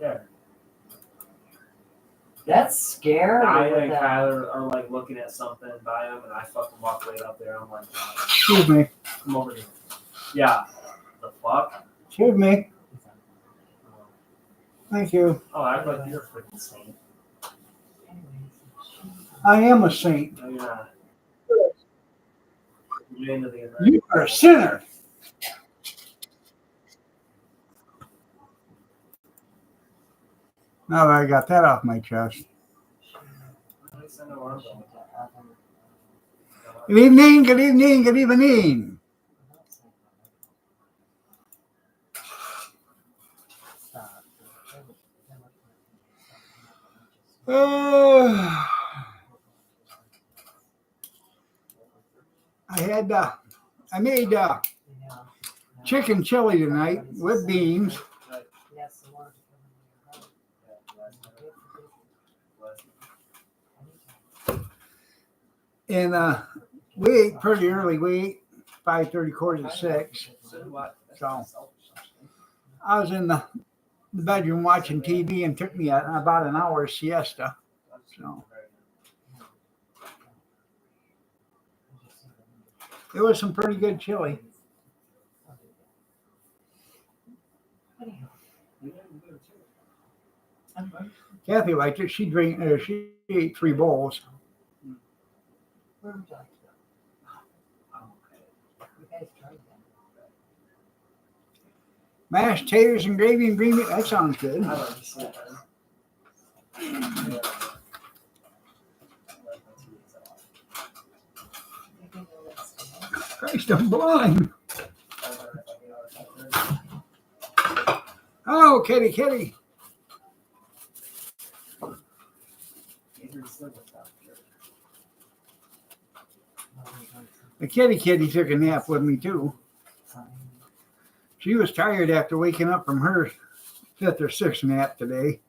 there. That's scary. I and Kyler are like looking at something by him, and I fucking walk right up there. I'm like, Excuse me. come over here. Yeah. The fuck? Excuse me. Thank you. Oh, I act like you're a freaking saint. I am a saint. No, you're not. You're into the You are a sinner. Now that I got that off my chest. Good evening, good evening, good evening. I made chicken chili tonight with beans. And we ate pretty early. We ate 5:30, 5:45. So I was in the bedroom watching TV and took me about an hour siesta. So it was some pretty good chili. Kathy liked it. She ate 3 bowls. Where would you like to go? You guys tried that. Mashed taters and gravy and green beans. That sounds good. I like to sleep, man. Christ, I'm blind. Oh, kitty, kitty. The kitty took a nap with me too. She was tired after waking up from her 5th or 6th nap today.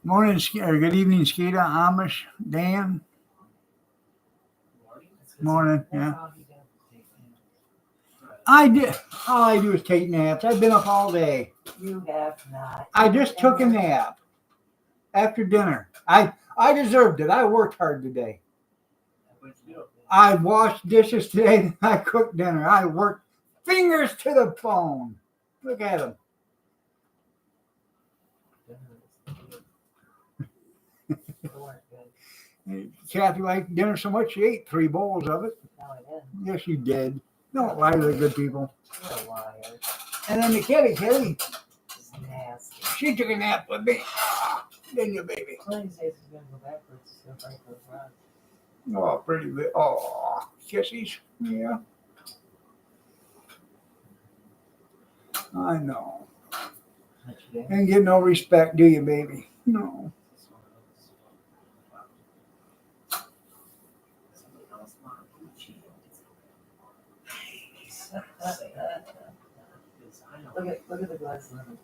Morning, or good evening, Skeeta, Amish, Dan. Morning, yeah. I did. All I do is take naps. I've been up all day. You have not. I just took a nap after dinner. I deserved it. I worked hard today. I washed dishes today. I cooked dinner. I worked fingers to the bone. Look at them. Kathy liked dinner so much she ate 3 bowls of it. No, I didn't. Yes, she did. Don't lie to the good people. You're a liar. And then the kitty, It's nasty. she took a nap with me. Didn't you, baby? One of these days he's going to go backwards. He's going to break those rods. Oh, pretty bit. Oh, kissies. Yeah. I know. What you doing? And get no respect, do you, baby? No. Look at the glass lemon.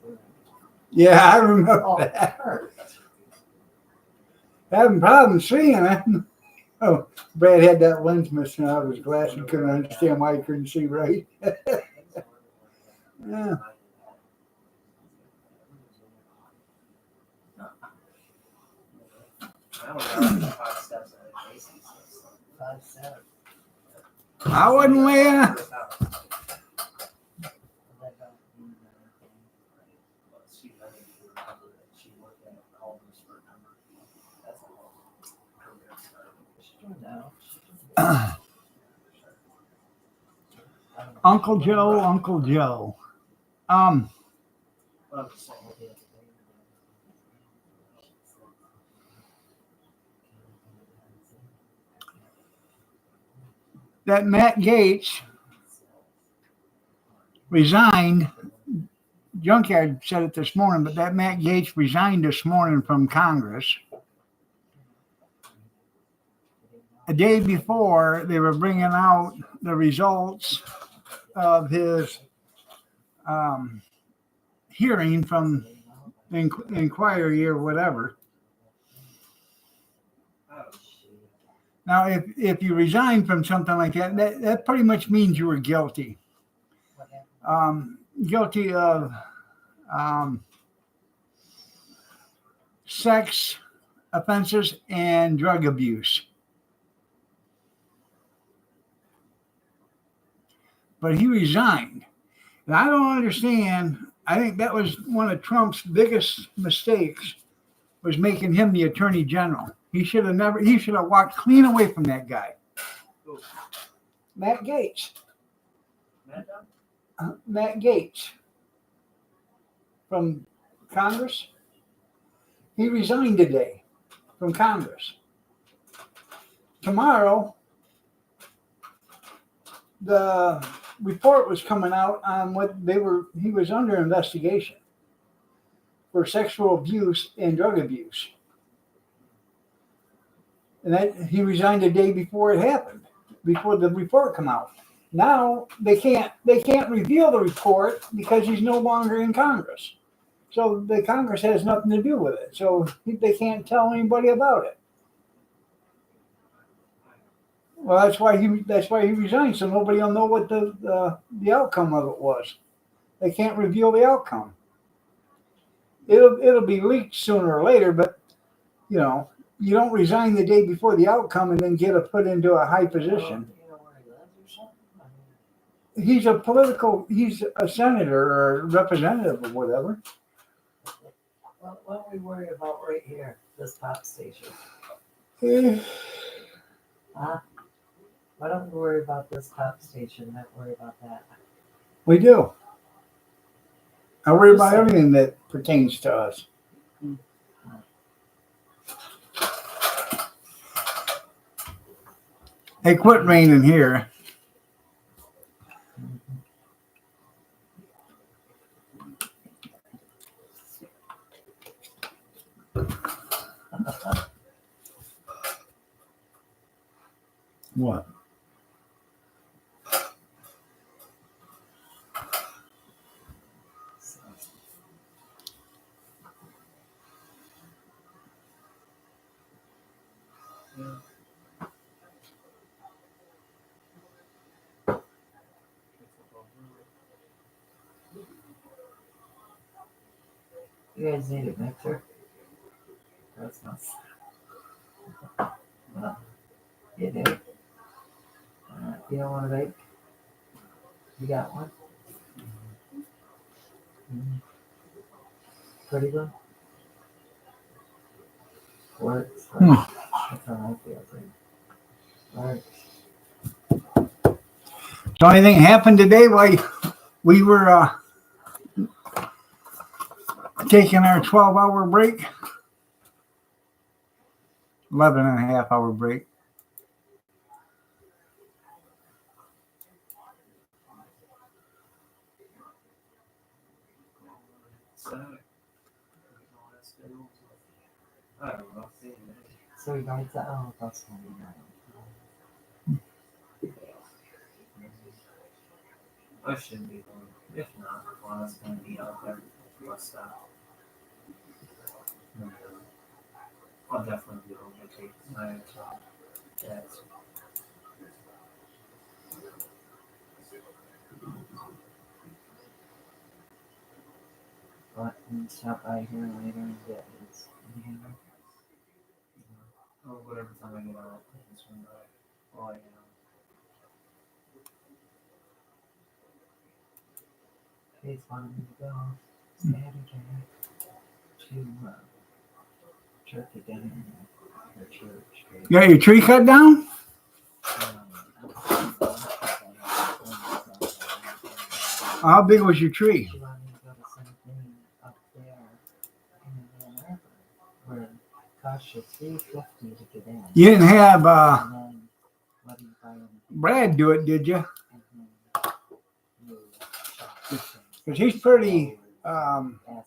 Yeah, I remember Oh, it that. hurts. Having problems seeing it. Oh, Brad had that lens missing out of his glass. He couldn't understand why he couldn't see right. Yeah. I wasn't weighing. Uncle Joe. That Matt Gaetz resigned. Junkyard said it this morning, but that Matt Gaetz resigned this morning from Congress. A day before, they were bringing out the results of his hearing from the inquiry or whatever. Now, if you resign from something like that, that pretty much means you were guilty. What happened? Guilty of sex offenses and drug abuse. But he resigned. And I don't understand. I think that was one of Trump's biggest mistakes, was making him the attorney general. He should have walked clean away from that guy. Who? Matt Gaetz. Matt Dunn? Matt Gaetz from Congress. He resigned today from Congress. Tomorrow, the report was coming out on he was under investigation for sexual abuse and drug abuse. And that he resigned the day before it happened, before the report come out. Now they can't reveal the report because he's no longer in Congress. So the Congress has nothing to do with it. So they can't tell anybody about it. Well, that's why he resigned, so nobody will know what the outcome of it was. They can't reveal the outcome. It'll be leaked sooner or later, but you don't resign the day before the outcome and then get put into a high position. You know where he lives or something? I mean, He's a senator or representative or whatever. what do we worry about right here, this pop station? Eh, Huh? Why don't we worry about this pop station, not worry about that? We do. I worry about everything that pertains to us. Hey, quit raining here. What? You guys need a mixer? That's not. Well, you do. You don't want to bake? You got one? Pretty good. Works. That's how I feel. Works. So anything happened today while we were taking our 12-hour break? 11 and a half hour break. I don't know. So you guys, oh, that's funny. I shouldn't be home. If not, well, it's going to be out there. Plus, I'll definitely be home to take my dad's. But we can stop by here later and get his. Oh, whatever time I get out, it's from oh, yeah. He's wanting me to go Saturday to turkey dinner at church. You got your tree cut down? How big was your tree? She wanted me to go to something up there in Ann Arbor where it costs you $3.50 to get in. You didn't have And then what do you buy in? Brad do it, did you? And then you shop. Because he's pretty Pass it on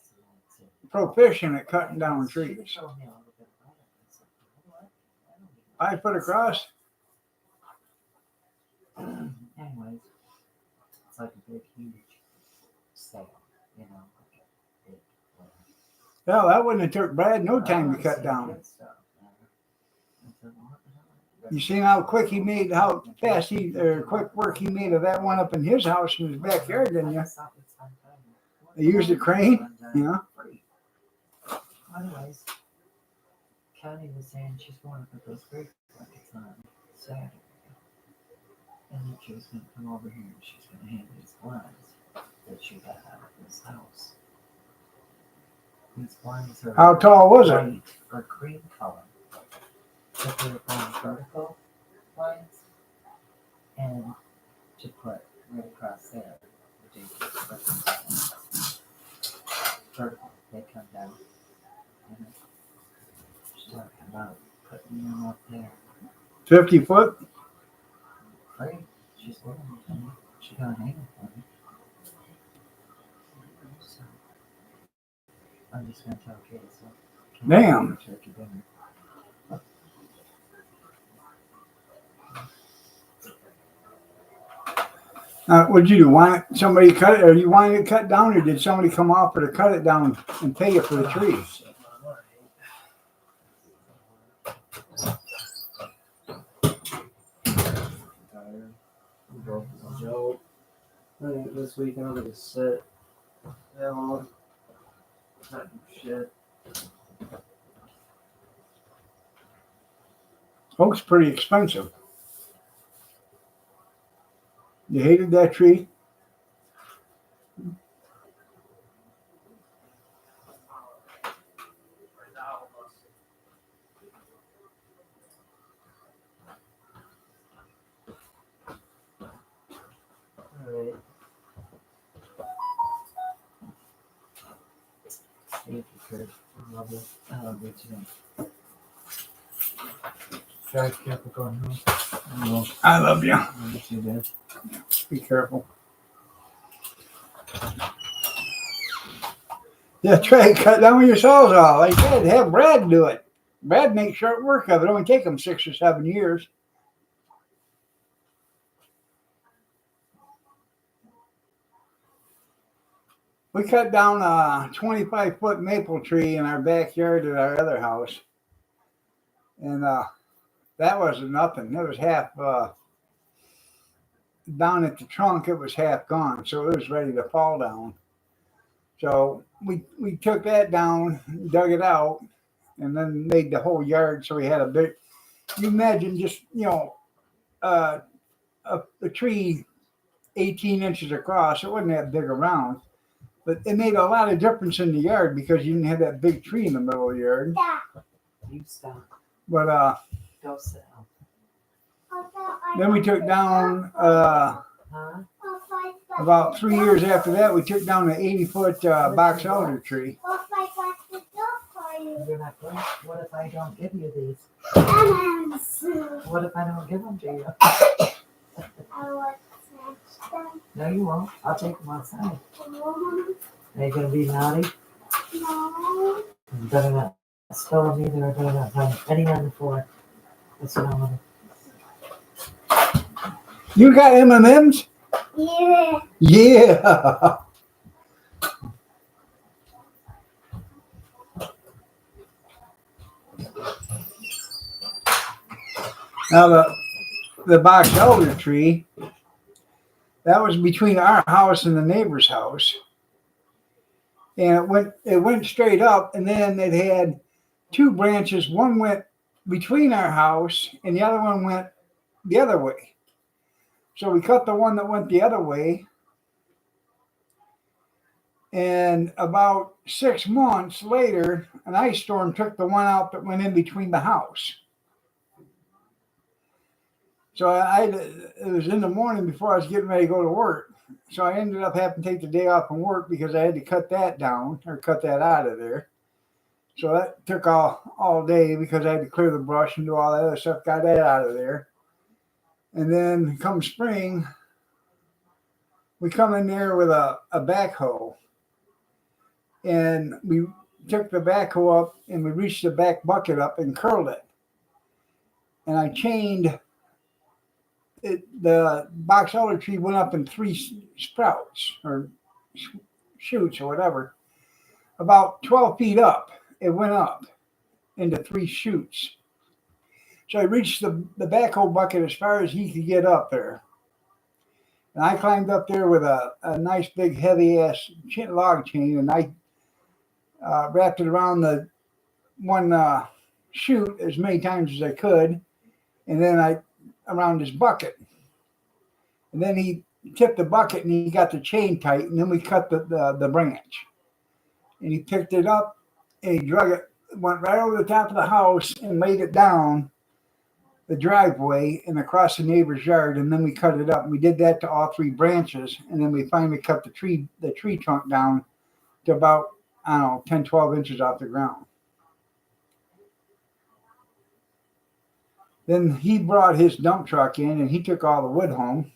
to- proficient at cutting down She trees. was showing me a little bit about it. I said, "What? I don't even 5 foot across. Anyways, it's like a big, huge sale, you know, like a big, Well, that wouldn't have took Brad no time to Oh, cut see, down. good stuff, man. I said, what the hell? You seen how quick he made, how fast he, or quick work he made of that one up in his house in his backyard, didn't you? They used a crane, you know? Anyways, Connie was saying she's going to put those great buckets on Saturday. And then she was going to come over here and she's going to hand these blinds that she got out of this house. These blinds are How tall was it? white or cream color. But they're on vertical blinds. And to put right across there. Vertical, they come down. And she's talking about putting them up there. 50 foot? Right? She's working with me. She got an angle for me. So, I'm just gonna tell Kate, so. Damn. Turkey dinner. What'd you do? Want somebody cut it, or you wanted it cut down, or did somebody come offer to cut it down and pay you for the tree? Joe, I think this weekend I'm gonna sit. Not do shit. Oak's pretty expensive. You hated that tree? Alright. Thank you, Kurt. I love you. I love you too. Drive careful going home. I love you. I love you too, Dad. Be careful. Yeah, try and cut down your saws off. Like I said, have Brad do it. Brad makes short work of it. It only take him 6 or 7 years. We cut down a 25-foot maple tree in our backyard at our other house. And that wasn't nothing. It was half down at the trunk, it was half gone. So it was ready to fall down. So we took that down, dug it out, and then made the whole yard so we had a big, you imagine just, you know, a tree 18 inches across. It wasn't that big around. But it made a lot of difference in the yard because you didn't have that big tree in the middle of the yard. You stop. But Go sit down. then we took down Huh? about 3 years after that, we took down an 80-foot box elder tree. You're not going. What if I don't give you these? What if I don't give them to you? No, you won't. I'll take them outside. Are you gonna be naughty? No. You better not spill them either. I better not find any on the floor. That's what I want. You got M&Ms? Yeah. Yeah. Now the box elder tree, that was between our house and the neighbor's house. And it went straight up, and then it had 2 branches. One went between our house and the other one went the other way. So we cut the one that went the other way. And about 6 months later, an ice storm took the one out that went in between the house. So it was in the morning before I was getting ready to go to work. So I ended up having to take the day off from work because I had to cut that down or cut that out of there. So that took all day because I had to clear the brush and do all that other stuff, got that out of there. And then come spring, we come in there with a backhoe. And we took the backhoe up and we reached the back bucket up and curled it. And I chained it. The box elder tree went up in 3 sprouts or shoots or whatever. About 12 feet up, it went up into 3 shoots. So he reached the backhoe bucket as far as he could get up there. And I climbed up there with a nice big heavy ass log chain, and I wrapped it around the one chute as many times as I could, and then I around his bucket. And then he tipped the bucket and he got the chain tight, and then we cut the branch. And he picked it up and he drug it, went right over the top of the house and laid it down the driveway and across the neighbor's yard, and then we cut it up. And we did that to all three branches, and then we finally cut the tree trunk down to about, I don't know, 10, 12 inches off the ground. Then he brought his dump truck in and he took all the wood home.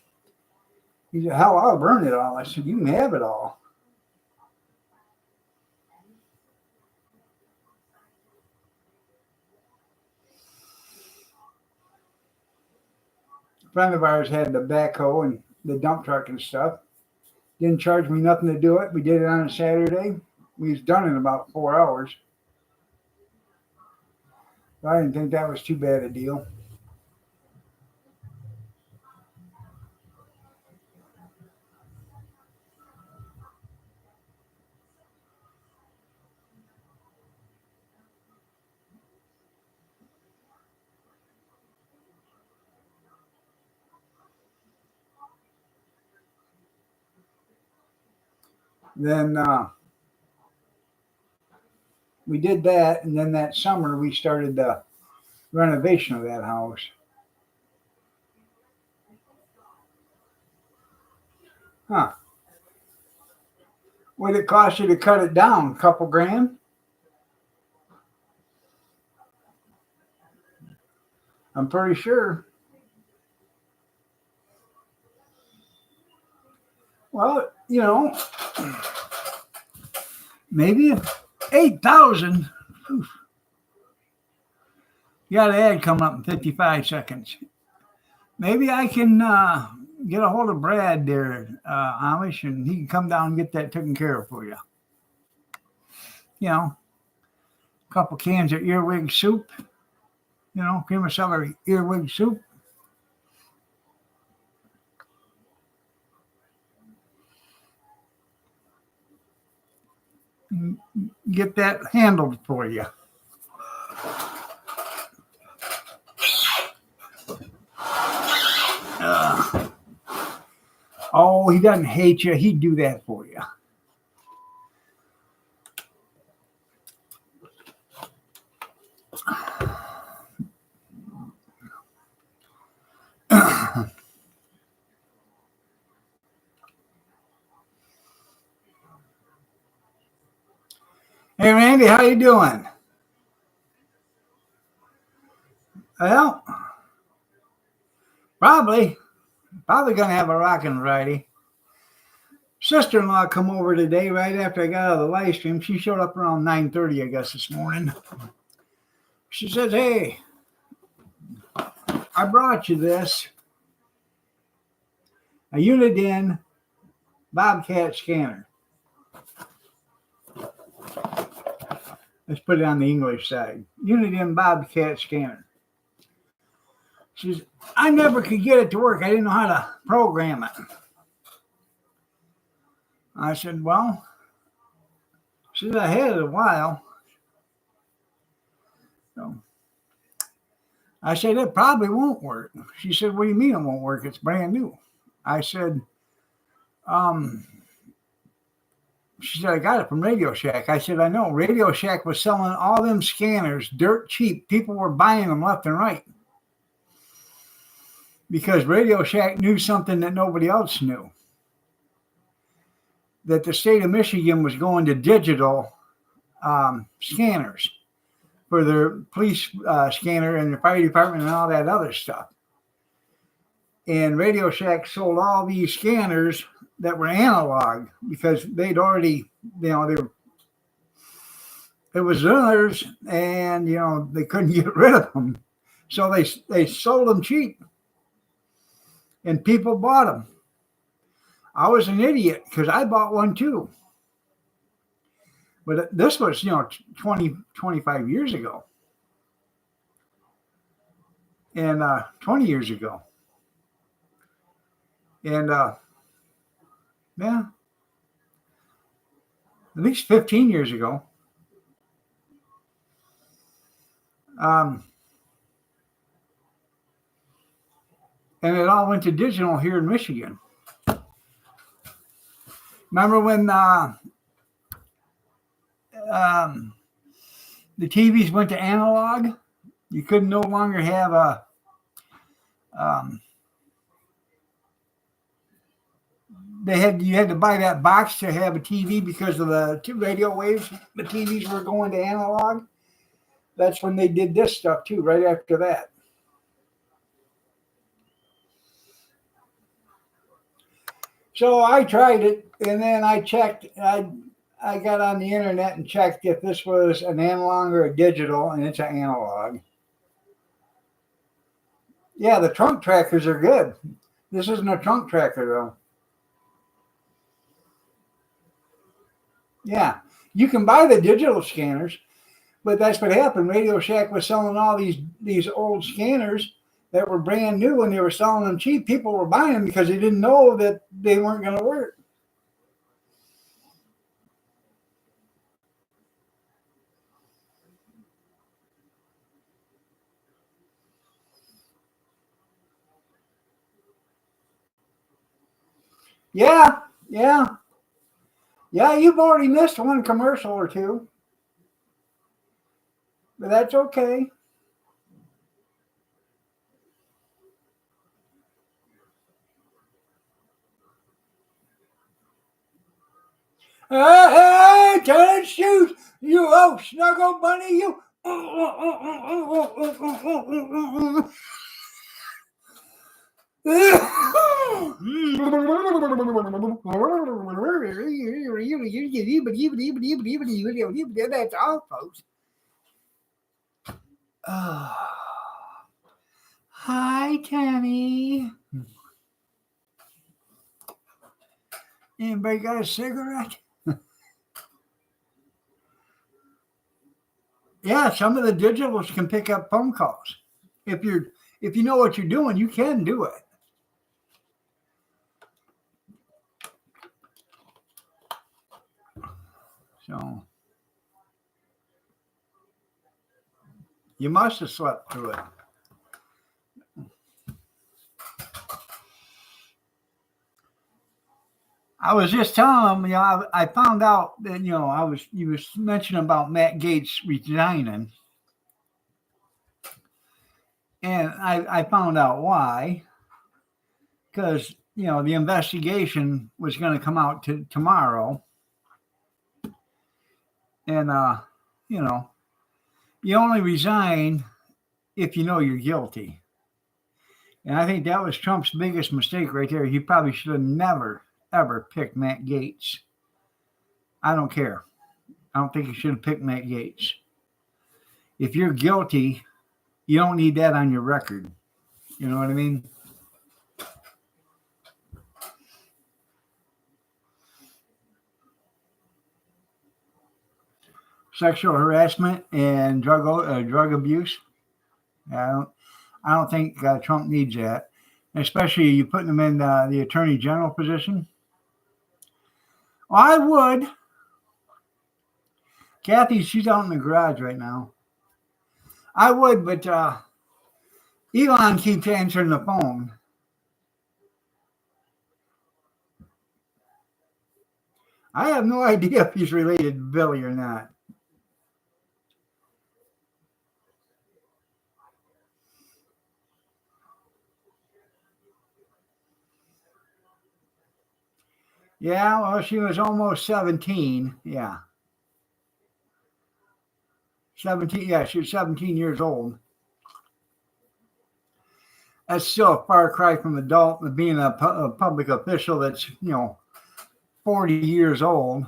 He said, hell, I'll burn it all. I said, you can have it all. A friend of ours had the backhoe and the dump truck and stuff. Didn't charge me nothing to do it. We did it on a Saturday. We was done in about 4 hours. I didn't think that was too bad a deal. Then we did that, and then that summer we started the renovation of that house. Huh. What did it cost you to cut it down? A couple grand? I'm pretty sure. Well, you know, maybe 8,000. You got an ad coming up in 55 seconds. Maybe I can get a hold of Brad there, Amish, and he can come down and get that taken care of for you. You know, a couple cans of earwig soup. You know, cream of celery earwig soup. Get that handled for you. Oh, he doesn't hate you. He'd do that for you. Hey, Randy, how you doing? Well, probably going to have a rockin' Friday. Sister-in-law come over today right after I got out of the live stream. She showed up around 9:30, I guess, this morning. She says, hey, I brought you this. A Uniden Bobcat scanner. Let's put it on the English side. Uniden Bobcat scanner. She says, I never could get it to work. I didn't know how to program it. I said, well, she said, I had it a while. So I said, it probably won't work. She said, what do you mean it won't work? It's brand new. I said, she said, I got it from Radio Shack. I said, I know. Radio Shack was selling all them scanners dirt cheap. People were buying them left and right. Because Radio Shack knew something that nobody else knew. That the state of Michigan was going to digital scanners for their police scanner and the fire department and all that other stuff. And Radio Shack sold all these scanners that were analog because they'd already, you know, it was theirs, and, you know, they couldn't get rid of them. So they sold them cheap. And people bought them. I was an idiot because I bought one too. But this was, 20, 25 years ago. and 20 years ago. And yeah, at least 15 years ago. And it all went to digital here in Michigan. Remember when the TVs went to analog? You could no longer have a you had to buy that box to have a TV because of the radio waves. The TVs were going to analog. That's when they did this stuff too, right after that. So I tried it, and then I checked. I got on the internet and checked if this was an analog or a digital, and it's an analog. Yeah, the trunk trackers are good. This isn't a trunk tracker, though. Yeah, you can buy the digital scanners, but that's what happened. Radio Shack was selling all these old scanners that were brand new, and they were selling them cheap. People were buying them because they didn't know that they weren't going to work. Yeah. You've already missed one commercial or two, but that's okay. Hey, tennis shoes, you old snuggle bunny, you. That's all, folks. Hi, Tammy. Anybody got a cigarette? Yeah, some of the digitals can pick up phone calls. If you know what you're doing, you can do it. So you must have slept through it. I was just telling him, I found out that, you was mentioning about Matt Gaetz resigning. And I found out why. Because, the investigation was going to come out tomorrow. And, you only resign if you know you're guilty. And I think that was Trump's biggest mistake right there. He probably should have never, ever picked Matt Gaetz. I don't care. I don't think he should have picked Matt Gaetz. If you're guilty, you don't need that on your record. You know what I mean? Sexual harassment and drug abuse. I don't think Trump needs that, especially you putting him in the attorney general position. Well, I would. Kathy, she's out in the garage right now. I would, but Elon keeps answering the phone. I have no idea if he's related to Billy or not. Yeah, well, she was almost 17. Yeah. 17. Yeah, she was 17 years old. That's still a far cry from adult to being a public official that's, 40 years old.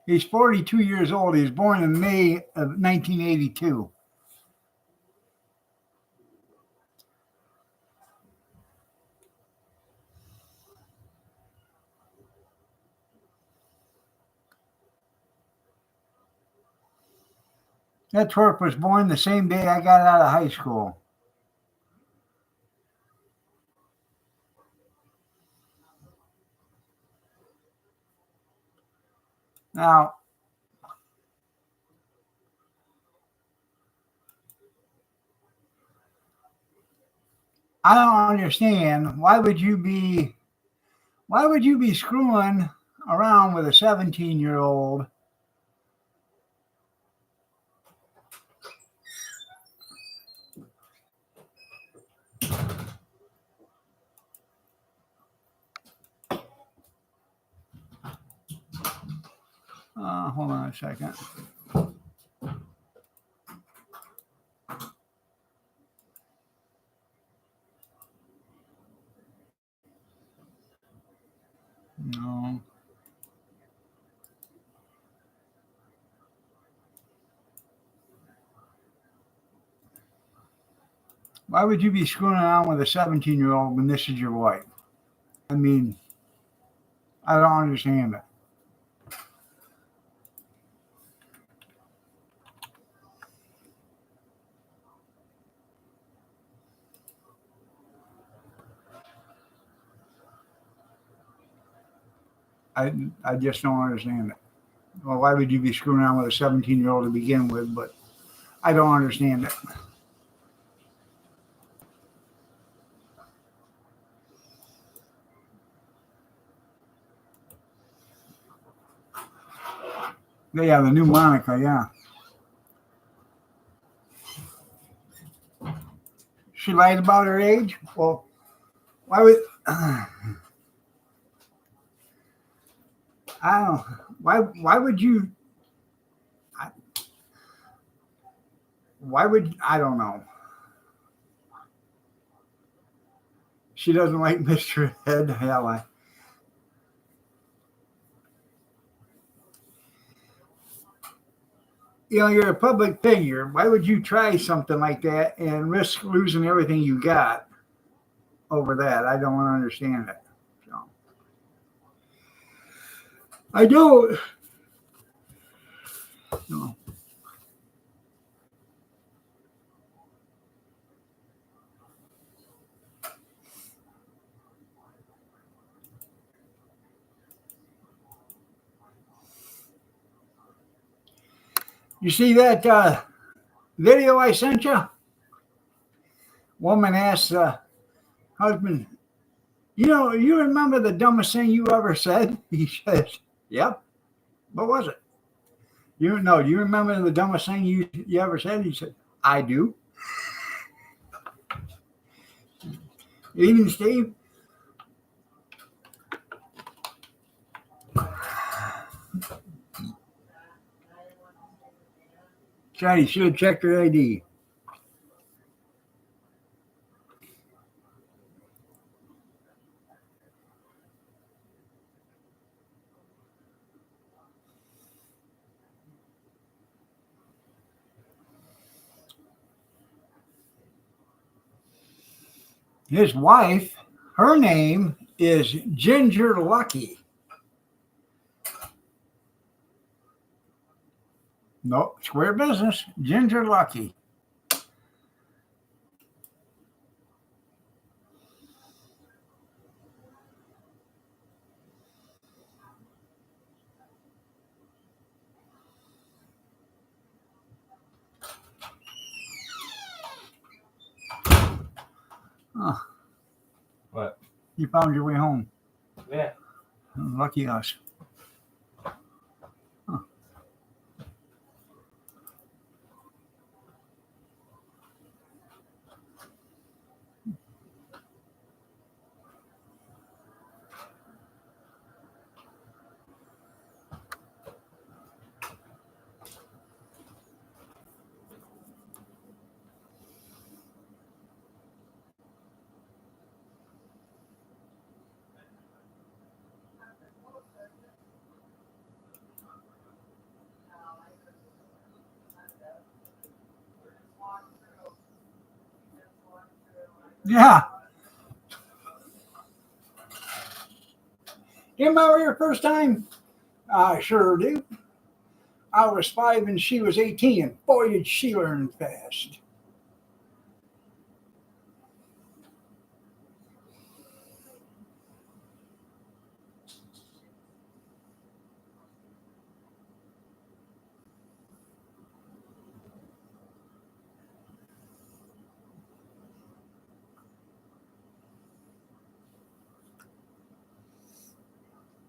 He's 42 years old. He was born in May of 1982. That twerp was born the same day I got out of high school. Now, I don't understand. Why would you be screwing around with a 17-year-old? Hold on a second. No. Why would you be screwing around with a 17-year-old when this is your wife? I mean, I don't understand it. I just don't understand it. Well, why would you be screwing around with a 17-year-old to begin with? But I don't understand it. Yeah, the new Monica, yeah. She lied about her age? Well, why would I don't why would you why would I don't know. She doesn't like Mr. Head. Hell, you're a public figure. Why would you try something like that and risk losing everything you got over that? I don't understand it. So, I don't. No. You see that video I sent you? Woman asked husband, you remember the dumbest thing you ever said? He says, yep. What was it? Do you remember the dumbest thing you ever said? He said, I do. Even Steve? Johnny should have checked her ID. His wife, her name is Ginger Lucky. Nope, square business, Ginger Lucky. Oh, What? you found your way home. Yeah. Lucky us. Huh. Yeah. You remember your first time? I sure do. I was 5 and she was 18. Boy, did she learn fast.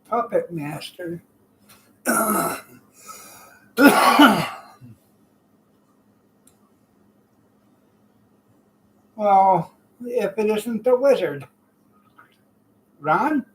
Puppet master. Well, if it isn't the wizard. Ron?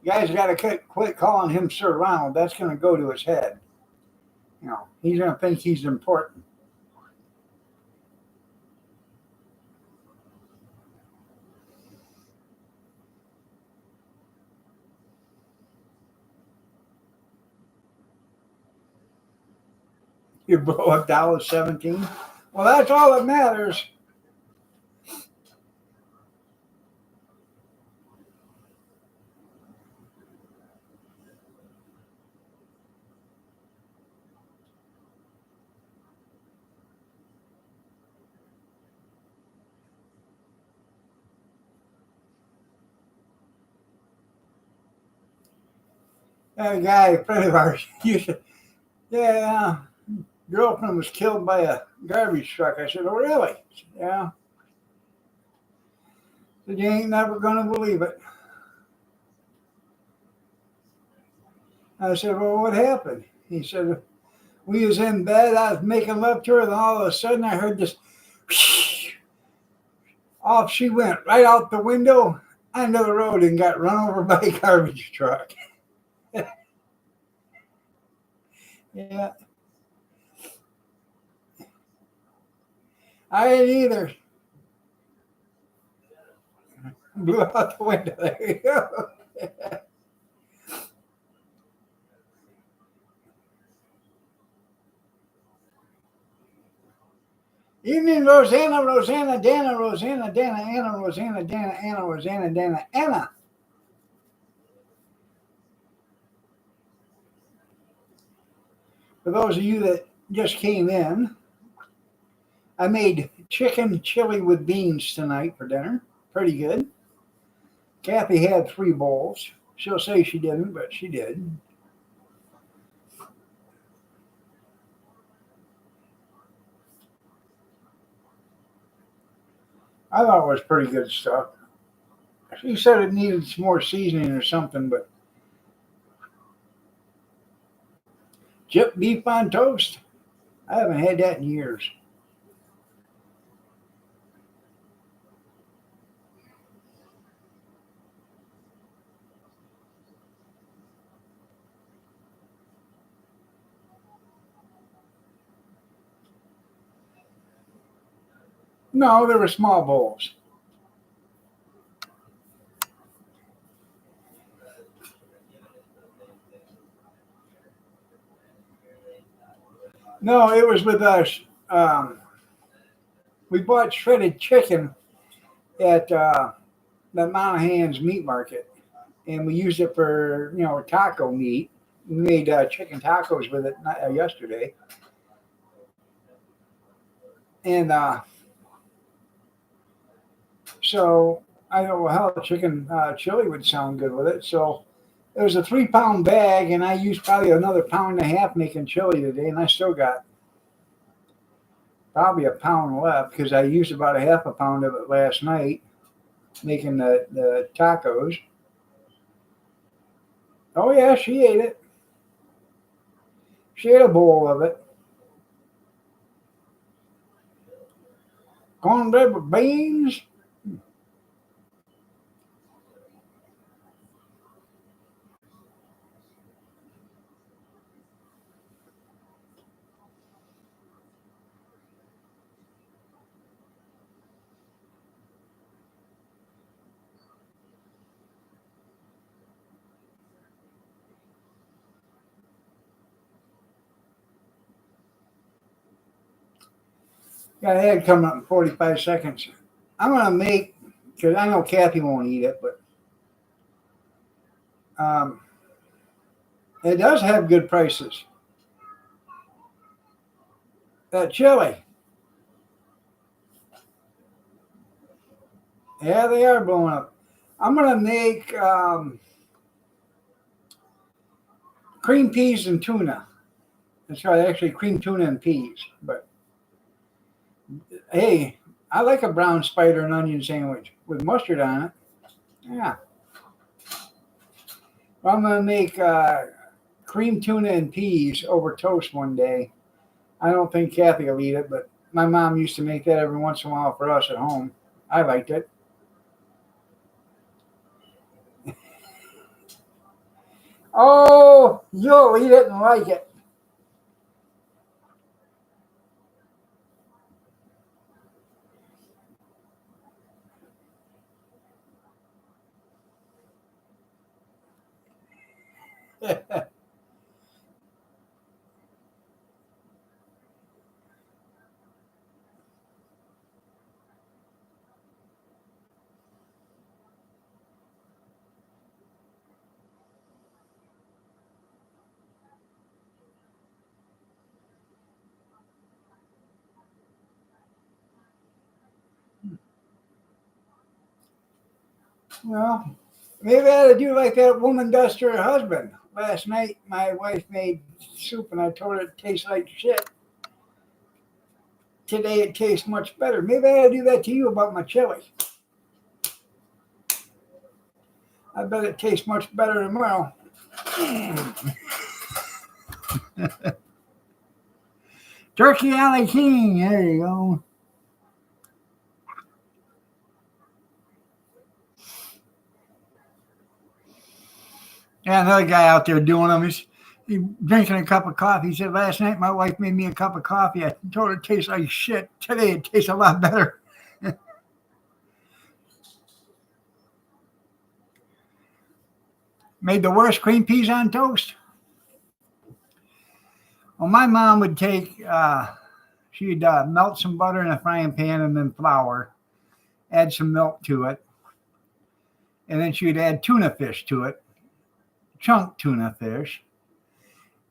You guys got to quit calling him Sir Ronald. That's going to go to his head. You know, he's going to think he's important. You blow $1.17. Well, that's all that matters. That guy, a friend of ours, used to, yeah, girlfriend was killed by a garbage truck. I said, oh, really? Yeah. Said, you ain't never going to believe it. I said, well, what happened? He said, we was in bed. I was making love to her, and all of a sudden I heard this. Off she went right out the window onto the road and got run over by a garbage truck. Yeah, I didn't either. Blew out the window. There you go. Evening, Rosanna, Rosanna, Dana, Rosanna, Dana, Anna, Rosanna, Dana, Anna, Rosanna, Dana, Anna. For those of you that just came in, I made chicken chili with beans tonight for dinner. Pretty good. Kathy had 3 bowls. She'll say she didn't, but she did. I thought it was pretty good stuff. She said it needed some more seasoning or something, but chip beef on toast? I haven't had that in years. No, they were small bowls. No, it was with us. We bought shredded chicken at the Monahan's meat market, and we used it for taco meat. We made chicken tacos with it yesterday, and so I thought, well, hell, chicken chili would sound good with it. So it was a 3-pound bag, and I used probably another pound and a half making chili today, and I still got probably a pound left because I used about a half a pound of it last night making the tacos. Oh yeah, she ate it. She ate a bowl of it. Cornbread with beans. Got an ad coming up in 45 seconds. I'm gonna make, because I know Kathy won't eat it, but it does have good prices. That chili. Yeah, they are blowing up. I'm gonna make cream peas and tuna. That's right, actually cream tuna and peas. But hey, I like a brown spider and onion sandwich with mustard on it. Yeah. Well, I'm gonna make cream tuna and peas over toast one day. I don't think Kathy will eat it, but my mom used to make that every once in a while for us at home. I liked it. Oh, you'll eat it and like it. Well, maybe I ought to do like that woman does to her husband. Last night, my wife made soup and I told her it tastes like shit. Today, it tastes much better. Maybe I ought to do that to you about my chili. I bet it tastes much better tomorrow. Turkey Alley King. There you go. Yeah, another guy out there doing them. He's drinking a cup of coffee. He said, last night my wife made me a cup of coffee. I told her it tastes like shit. Today it tastes a lot better. Made the worst cream peas on toast. Well, my mom would take, she'd melt some butter in a frying pan and then flour, add some milk to it, and then she'd add tuna fish to it, chunk tuna fish.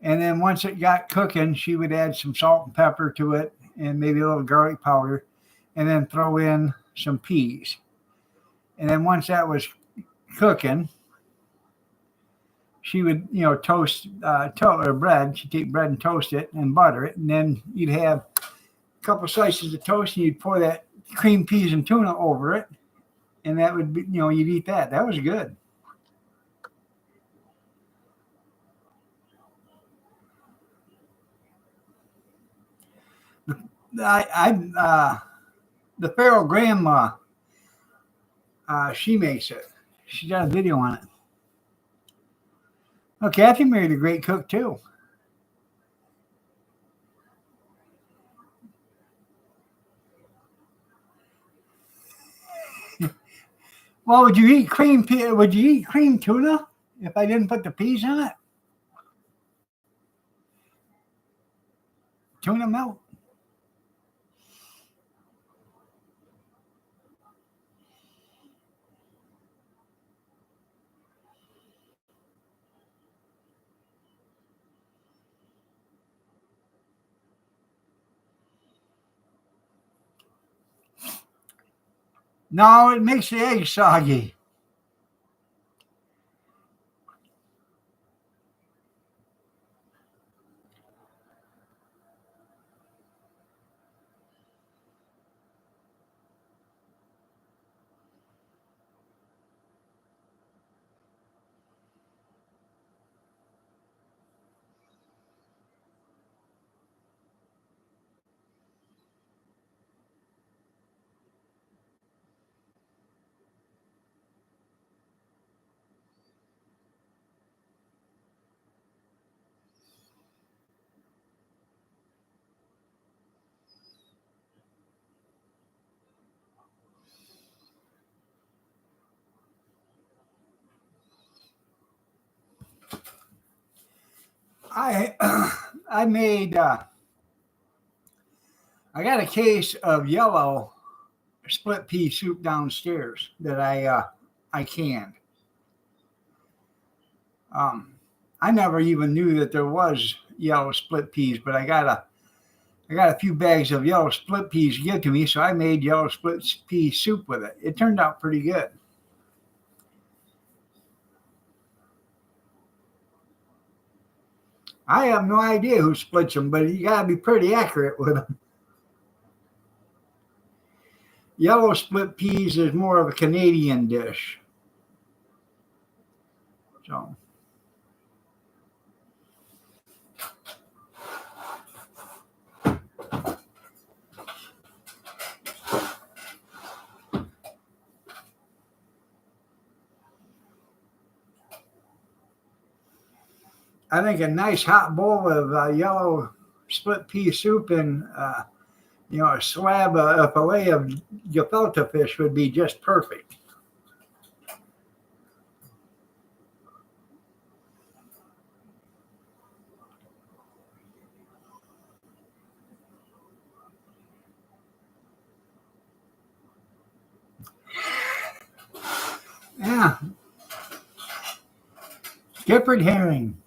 And then once it got cooking, she would add some salt and pepper to it and maybe a little garlic powder, and then throw in some peas. And then once that was cooking, she would, toast or bread. She'd take bread and toast it and butter it. And then you'd have a couple slices of toast and you'd pour that cream peas and tuna over it. And that would be, you'd eat that. That was good. The Farrell grandma, she makes it. She got a video on it. Oh, Kathy married a great cook too. Well, would you eat cream tuna if I didn't put the peas on it? Tuna melt. No, it makes the eggs soggy. I made I got a case of yellow split pea soup downstairs that I canned. I never even knew that there was yellow split peas, but I got a few bags of yellow split peas given to me, so I made yellow split pea soup with it. It turned out pretty good. I have no idea who splits them, but you got to be pretty accurate with them. Yellow split peas is more of a Canadian dish. So. I think a nice hot bowl of yellow split pea soup and a slab, a fillet of gefilte fish would be just perfect. Yeah. Skippered herring.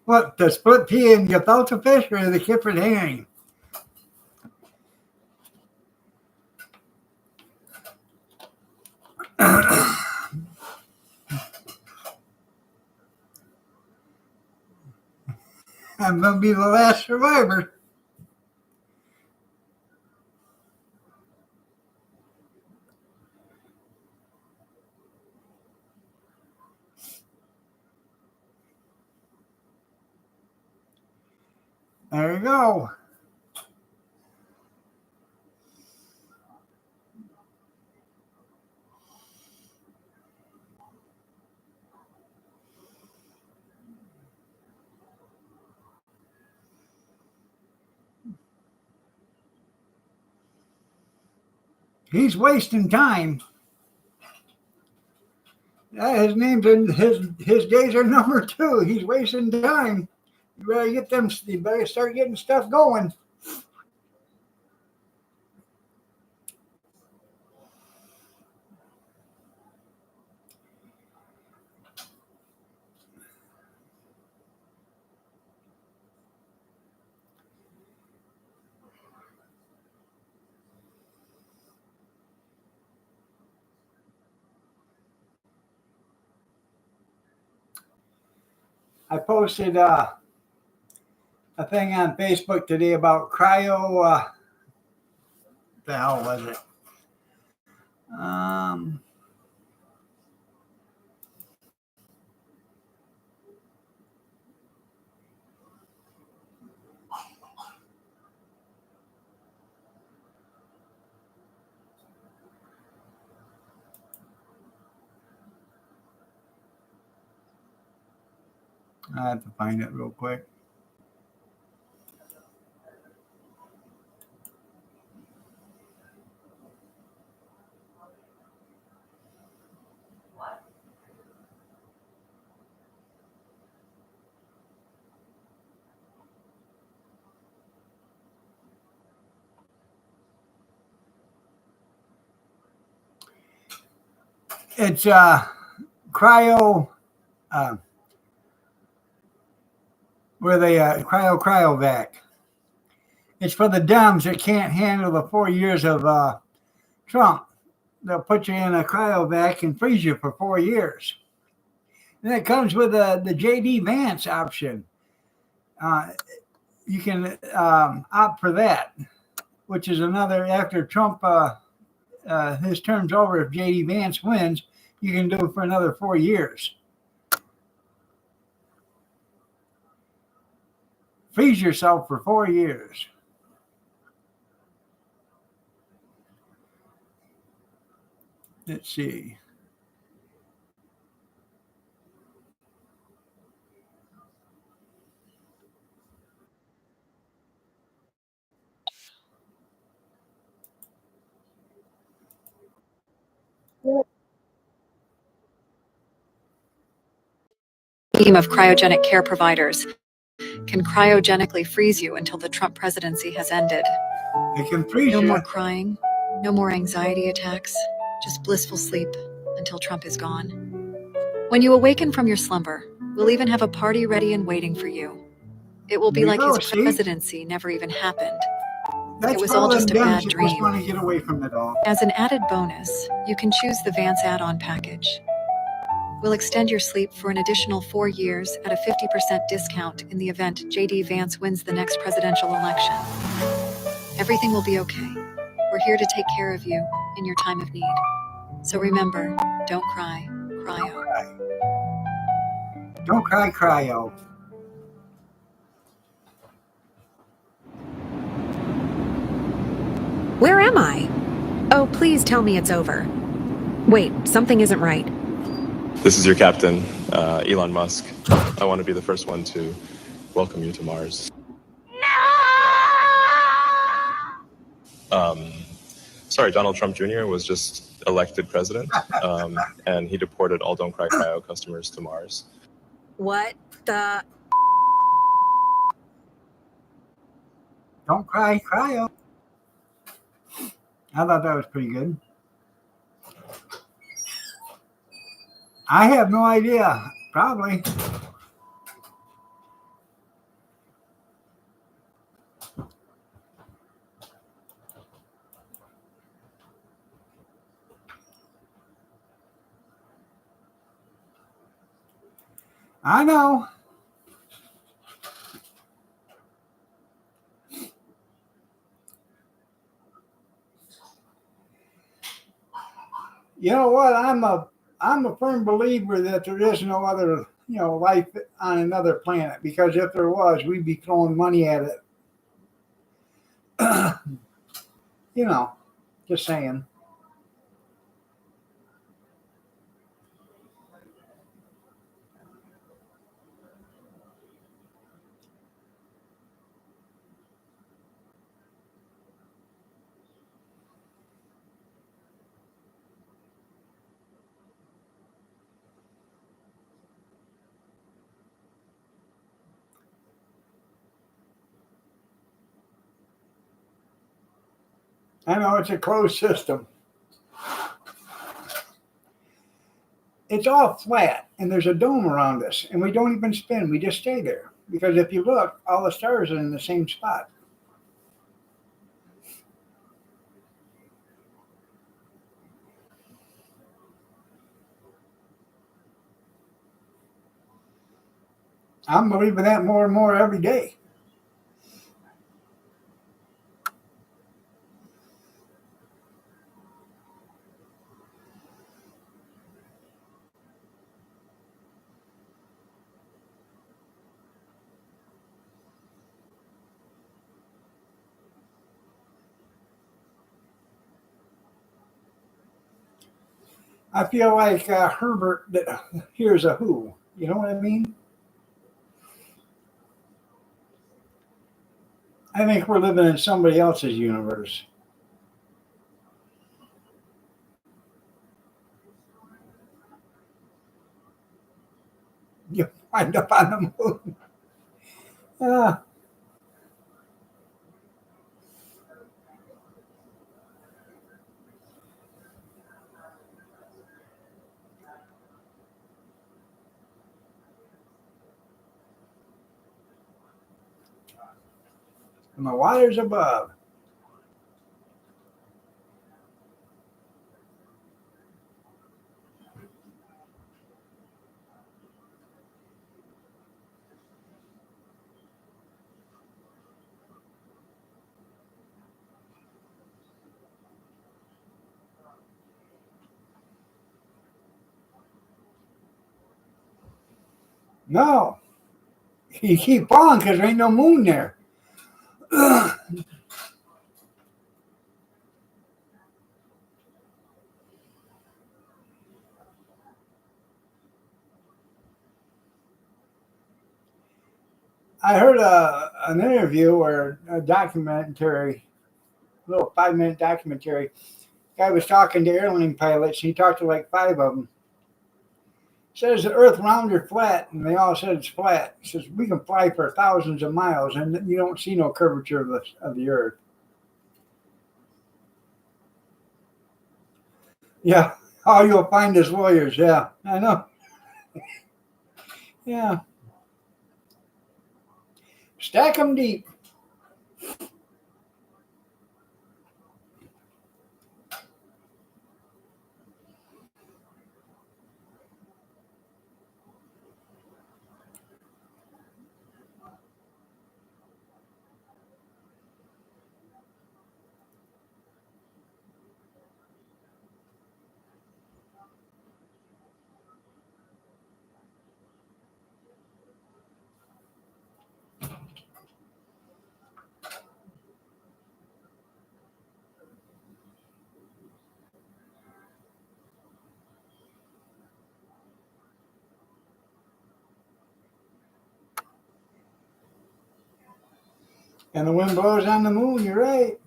What, the split pea and gefilte fish or the skippered herring? I'm going to be the last survivor. There you go. He's wasting time. His name's in his days are numbered too. He's wasting time. You better get them. You better start getting stuff going. I posted a thing on Facebook today about cryo. What the hell was it? I have to find it real quick. It's cryo. Where they cryovac. It's for the Dems that can't handle the 4 years of Trump. They'll put you in a cryovac and freeze you for 4 years. And it comes with the JD Vance option. You can opt for that, which is another after Trump, his term's over. If JD Vance wins, you can do it for another 4 years. Freeze yourself for 4 years. Let's see. team of cryogenic care providers can cryogenically freeze you until the Trump presidency has ended. It can freeze No you. more crying, no more anxiety attacks, just blissful sleep until Trump is gone. When you awaken from your slumber, we'll even have a party ready and waiting for you. It will be There you like go, his see? presidency never even happened. That's It was all all just a them bad Dems just dream. want to get away from it all. As an added bonus, you can choose the Vance add-on package. We'll extend your sleep for an additional 4 years at a 50% discount in the event J.D. Vance wins the next presidential election. Everything will be okay. We're here to take care of you in your time of need. So remember, don't cry, cryo. Don't cry, cryo. Where am I? Oh, please tell me it's over. Wait, something isn't right. This is your captain, Elon Musk. I want to be the first one to welcome you to Mars. Sorry, Donald Trump Jr. was just elected president, and he deported all Don't Cry Cryo customers to Mars. What the? Don't cry, cryo. I thought that was pretty good. I have no idea. Probably. I know. You know what? I'm a firm believer that there is no other, life on another planet, because if there was, we'd be throwing money at it. Just saying. I know it's a closed system. It's all flat, and there's a dome around us, and we don't even spin. We just stay there. Because if you look, all the stars are in the same spot. I'm believing that more and more every day. I feel like Herbert that hears a who. You know what I mean? I think we're living in somebody else's universe. You wind up on the moon. And the waters above. No. You keep on because there ain't no moon there. I heard an interview or a documentary, a little 5-minute documentary. Guy was talking to airline pilots. He talked to like 5 of them. says the earth round or flat, and they all said it's flat. It says we can fly for thousands of miles and you don't see no curvature of the earth. Yeah, all you'll find is lawyers. Yeah, I know. Yeah, stack them deep. And the wind blows on the moon. You're right.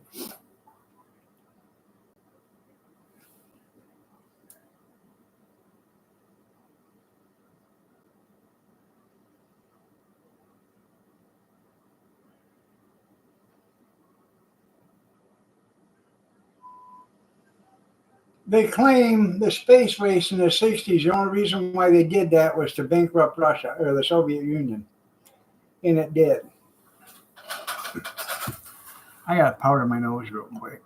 They claim the space race in the 60s, the only reason why they did that was to bankrupt Russia or the Soviet Union. And it did. I got to powder my nose real quick.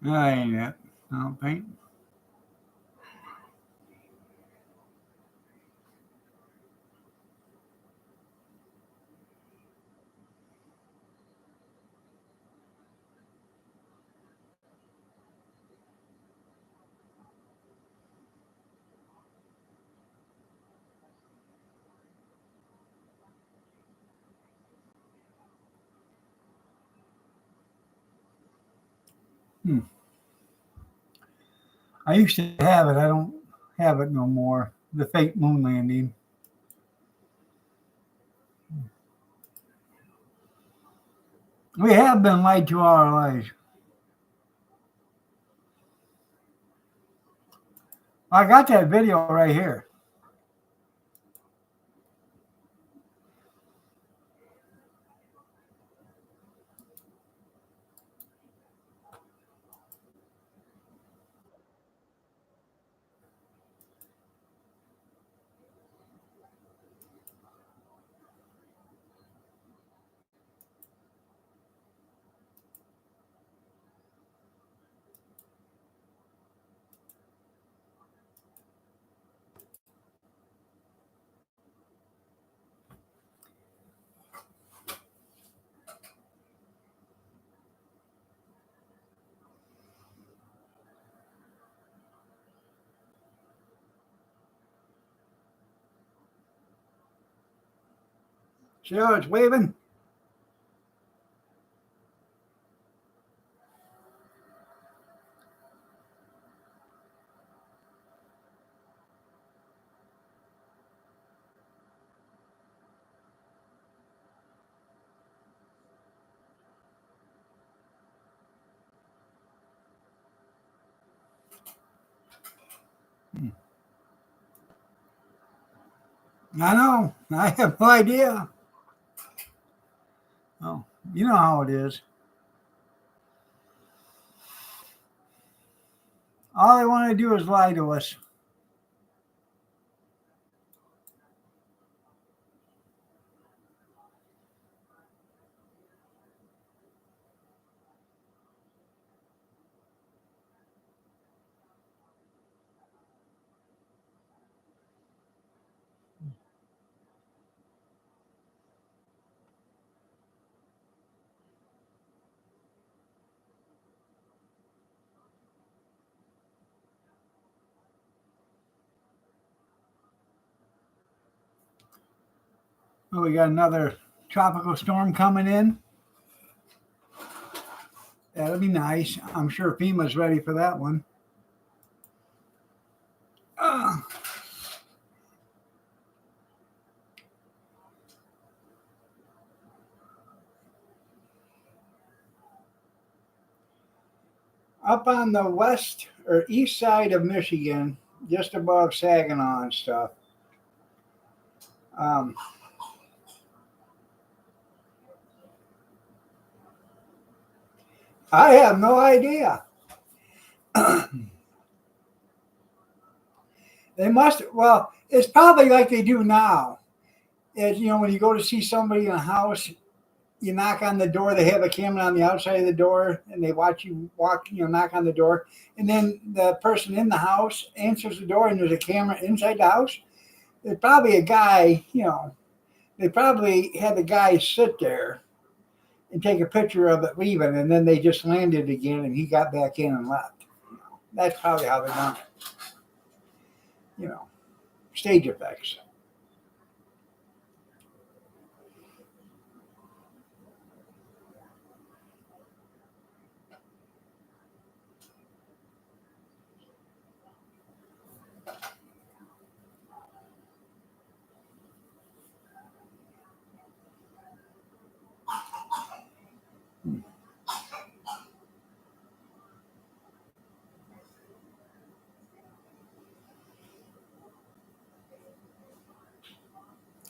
I ain't it. I don't think. I used to have it. I don't have it no more. The fake moon landing. We have been lied to all our lives. I got that video right here. See how it's waving? I know. I have no idea. Oh, you know how it is. All they want to do is lie to us. Oh, we got another tropical storm coming in. That'll be nice. I'm sure FEMA's ready for that one. Up on the west or east side of Michigan, just above Saginaw and stuff. I have no idea. They must, well, it's probably like they do now. Is, you know, when you go to see somebody in a house, you knock on the door, they have a camera on the outside of the door and they watch you walk, you know, knock on the door. And then the person in the house answers the door and there's a camera inside the house. There's probably a guy, you know, they probably had the guy sit there and take a picture of it leaving, and then they just landed again and he got back in and left. You know, that's probably how they done it. You know, stage effects.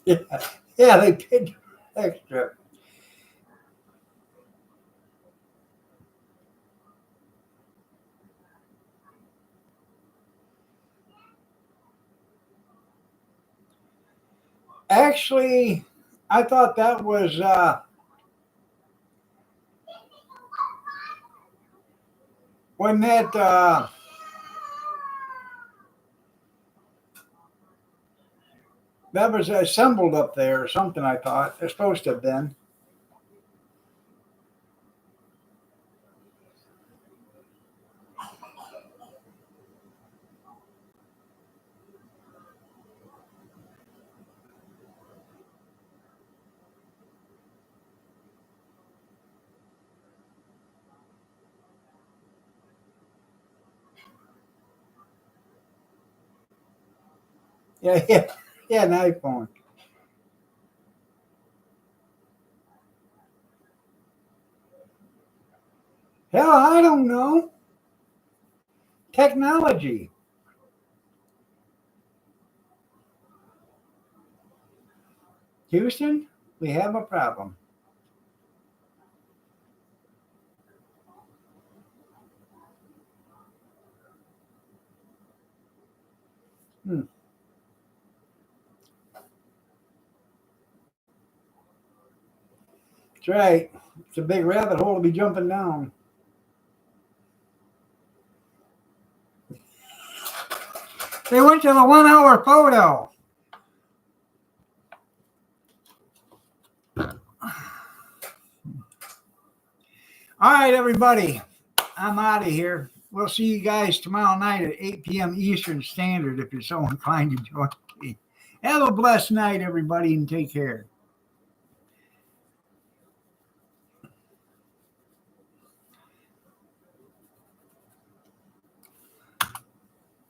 Yeah, yeah, they paid extra. Actually, I thought that was when that was assembled up there or something. I thought it's supposed to have been. Yeah, yeah, yeah, an iPhone. Hell, I don't know. Technology. Houston, we have a problem. That's right. It's a big rabbit hole to be jumping down. They went to the 1 hour photo. All right, everybody. I'm out of here. We'll see you guys tomorrow night at 8 p.m. Eastern Standard if you're so inclined to join me. Have a blessed night, everybody, and take care.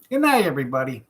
Good night, everybody.